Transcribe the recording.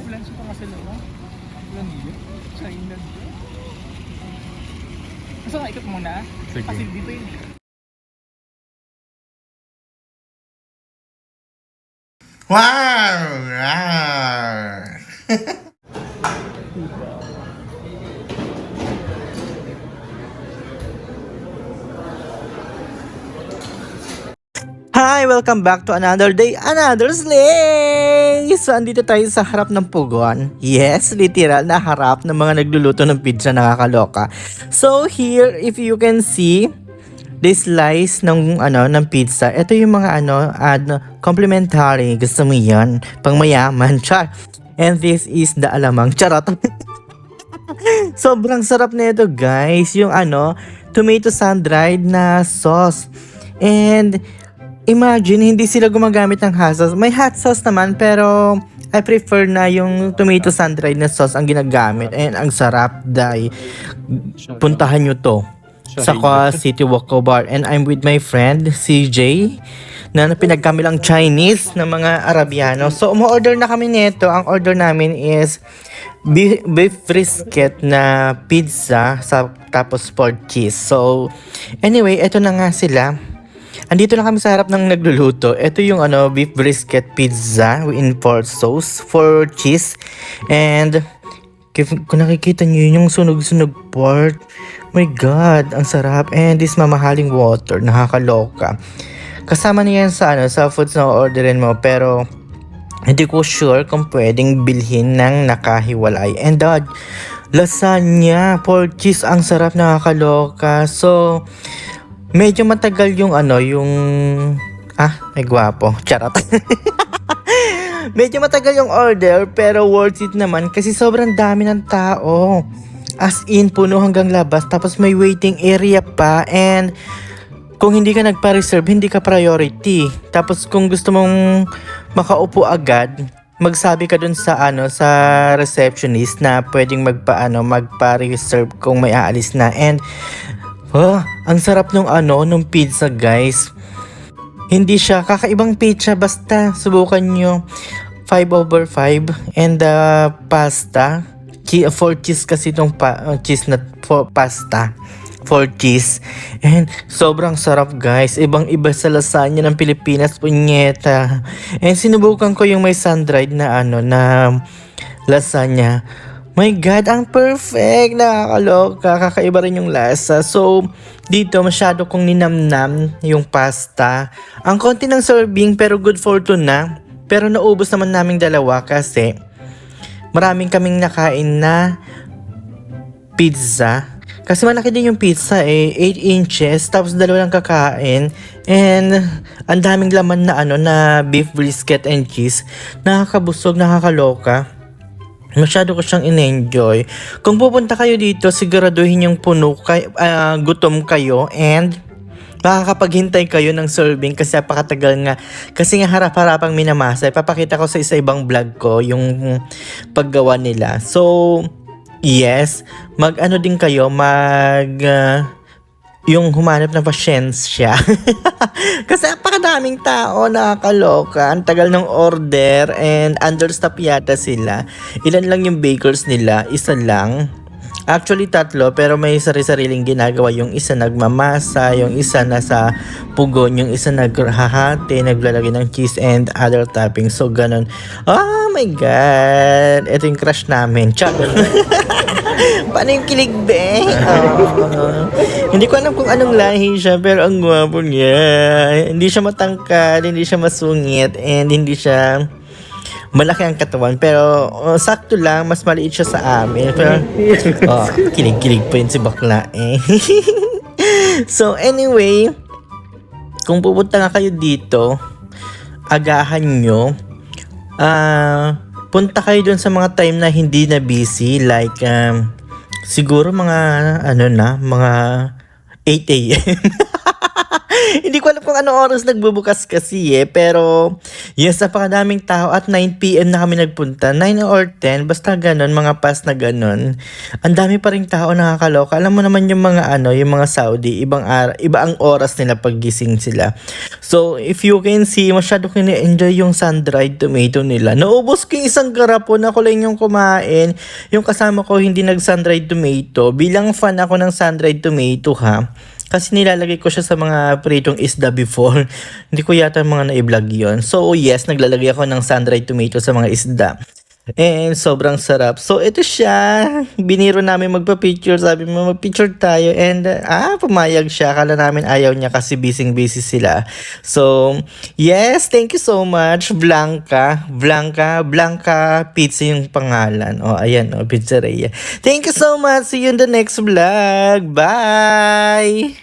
Ulan siya pa kasi no? Ulan dito. China. Gusto nga ikot muna? Sige. Kasi dito yun. Wow! Wow! Hi! Welcome back to another day, another slay! So, andito tayo sa harap ng pugon. Yes, literal na harap ng mga nagluluto ng pizza, nakakaloka. So, here, if you can see, this slice ng pizza. Ito yung mga complimentary. Gusto mo 'yan? Pang mayaman. Char. And this is the alamang. Charot. Sobrang sarap na ito, guys. Yung tomato sun-dried na sauce. And imagine, hindi sila gumagamit ng hot sauce. May hot sauce naman, pero I prefer na yung tomato sun-dried na sauce ang ginagamit. And ang sarap, dahil puntahan nyo to sa City Woko Bar. And I'm with my friend, CJ, na pinagkamilang Chinese na mga Arabiano. So, umu-order na kami nito. Ang order namin is beef brisket na pizza, tapos pork cheese. So, anyway, eto na nga sila. Andito na kami sa harap ng nagluluto. Ito yung beef brisket pizza in pork sauce, for cheese. And kung nakikita nyo yung sunog-sunog pork, my God, ang sarap. And this mamahaling water, nakakaloka. Kasama niya yan sa foods na orderin mo, pero hindi ko sure kung pwedeng bilhin ng nakahiwalay. And lasagna, pork cheese, ang sarap, nakakaloka. So, medyo matagal yung may gwapo. Charot. Medyo matagal yung order, pero worth it naman kasi sobrang dami ng tao. As in, puno hanggang labas. Tapos may waiting area pa. And kung hindi ka nagpa-reserve, hindi ka priority. Tapos kung gusto mong makaupo agad, magsabi ka dun sa sa receptionist na pwedeng magpa-reserve kung may aalis na. And ang sarap nung pizza, guys. Hindi siya kakaibang pizza, basta subukan nyo. 5/5 and pasta. 4 cheese kasi itong cheese na pasta. 4 cheese. And sobrang sarap, guys. Ibang-iba sa lasagna ng Pilipinas, punyeta. And sinubukan ko yung may sun-dried na lasagna. My God, ang perfect! Nakakaloka. Kakaiba rin yung lasa. So, dito masyado kong ninamnam yung pasta. Ang konti ng serving, pero good for two na. Pero naubos naman naming dalawa kasi maraming kaming nakain na pizza. Kasi malaki din yung pizza 8 inches, tapos dalawa lang kakain. And ang daming laman na beef brisket and cheese. Nakakabusog, nakakaloka. Masyado ko siyang in-enjoy. Kung pupunta kayo dito, siguraduhin yung gutom kayo and makakapaghintay kayo ng serving kasi napakatagal nga. Kasi nga harap-harapang minamasa. Ipapakita ko sa ibang vlog ko yung paggawa nila. So, yes, din kayo, yung humanap ng pasyensya. Kasi napakadaming tao, nakakaloka. Ang tagal ng order and understaff yata sila. Ilan lang yung bakers nila? Isa lang. Actually 3, pero may sari-sariling ginagawa. Yung isa nagmamasa, yung isa nasa pugon, yung isa naghahati, naglalagay ng cheese and other toppings. So, ganun. Oh my God! Ito yung crush namin. Chak! Paano yung kilig, be? Hindi ko alam kung anong lahi siya, pero ang gwapo niya. Hindi siya matangkad, hindi siya masungit, and hindi siya malaki ang katawan. Pero sakto lang, mas maliit siya sa amin. Pero, kilig-kilig pa yun si bakla eh. So, anyway, kung pupunta nga kayo dito, agahan nyo. Punta kayo dun sa mga time na hindi na busy, like siguro mga mga 8 a.m. Hindi ko alam kung kung anong oras nagbubukas kasi pero yes, napakadaming tao at 9 p.m. na kami nagpunta. 9 or 10, basta ganun, mga past na ganun. Ang dami pa ring tao nakakaloka. Alam mo naman yung mga yung mga Saudi, iba ang oras nila paggising sila. So, if you can see, masyado ko enjoy yung sun-dried tomato nila. Naubos ko yung isang garapon, ako lang yung kumain. Yung kasama ko hindi nag-sun-dried tomato. Bilang fan ako ng sun-dried tomato ha. Kasi nilalagay ko siya sa mga pritong isda before. Hindi ko yata mga na-vlog yun. So yes, naglalagay ako ng sun-dried tomato sa mga isda. And sobrang sarap. So ito siya. Biniro namin magpa-picture. Sabi mo mag-picture tayo. And pumayag siya. Akala namin ayaw niya kasi busy sila. So yes, thank you so much. Blanca Pizza yung pangalan. Ayan Pizzeria. Thank you so much. See you in the next vlog. Bye!